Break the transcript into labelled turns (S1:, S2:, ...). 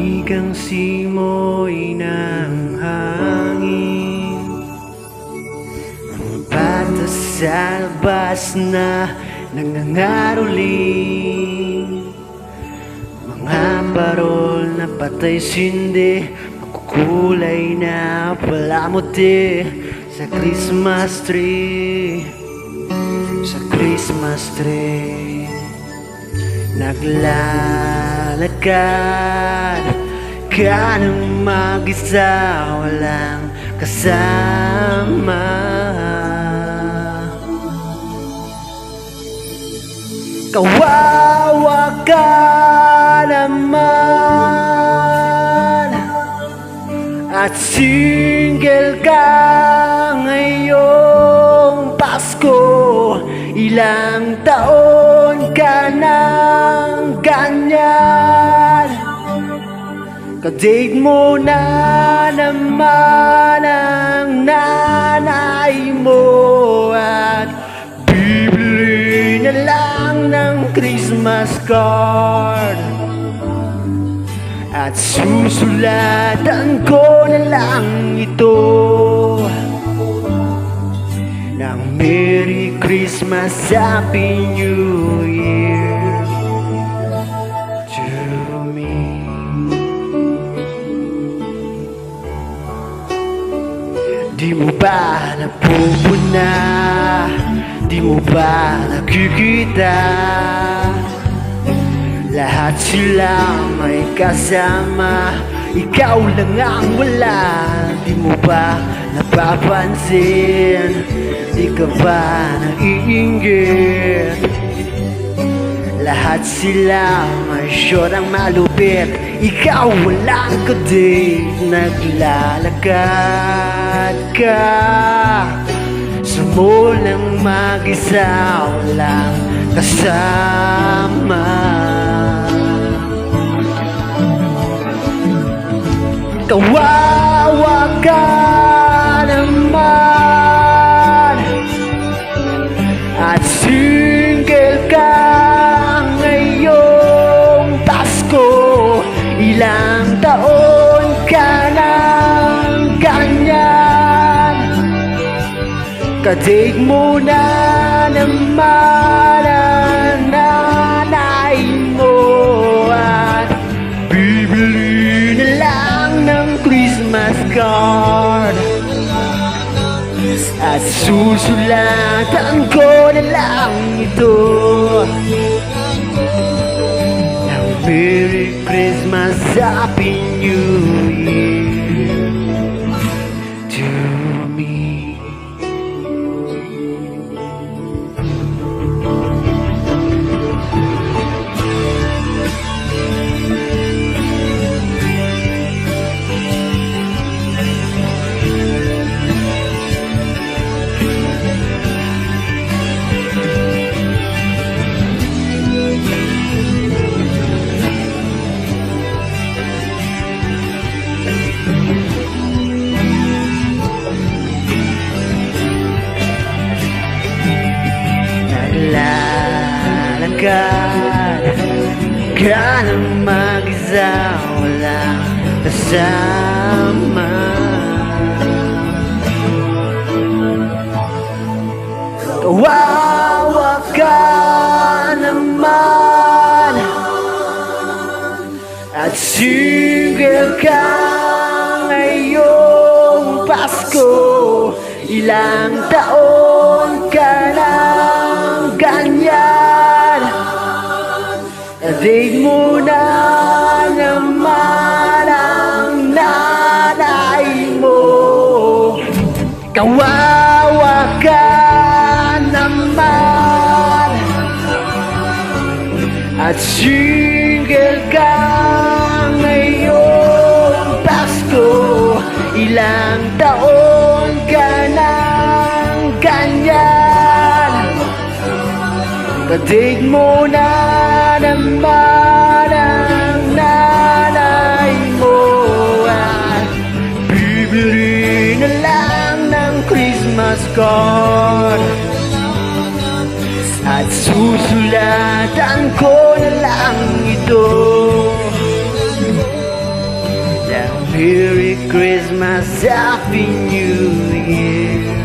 S1: Ikang simoy ng hangin, patas sa labas na nangangaroling. Mga parol na patay sindi, makukulay na palamuti sa Christmas tree. Sa Christmas tree naglalakad ka ng mag-isa, walang kasama. Kawawa ka naman at single ka ngayong Pasko. Ilang taon ka nang ganyan, kadig mo na naman ang nanay mo at bibili na lang ng Christmas card at susulatan ko na lang ito ng Merry Christmas, Happy New Year to me. Di mo ba napupuna? Di mo ba nakikita? Lahat sila may kasama, ikaw lang ang wala. Di mo ba napapansin? Di ka ba naiinggit? Lahat sila may syorang malupit, ikaw walang kadig. Naglalakad ka sa mulang mag-isa, walang kasama. Kawawa ka naman at single ka ngayong Pasko. Ilang taon ka nang ganyan, kadig mo na naman ang nanay mo at bibili na lang ng Christmas card at susulatan ko na lang ito ng Merry Christmas, Happy New Year to me. Naglalakad ka ng mag-isa, walang kasama. Kawawa ka naman at single ka ngayong Pasko. Ilang taon ka nang ganyan, kadig mo na naman ang nanay mo. Kawawa ka naman at single ka ngayong Pasko. Ilang taon ka nang ganyan, kadig mo na naman ang nanay mo at bibili na lang ng Christmas card at susulatan ko na lang ito Merry Christmas, Happy New Year.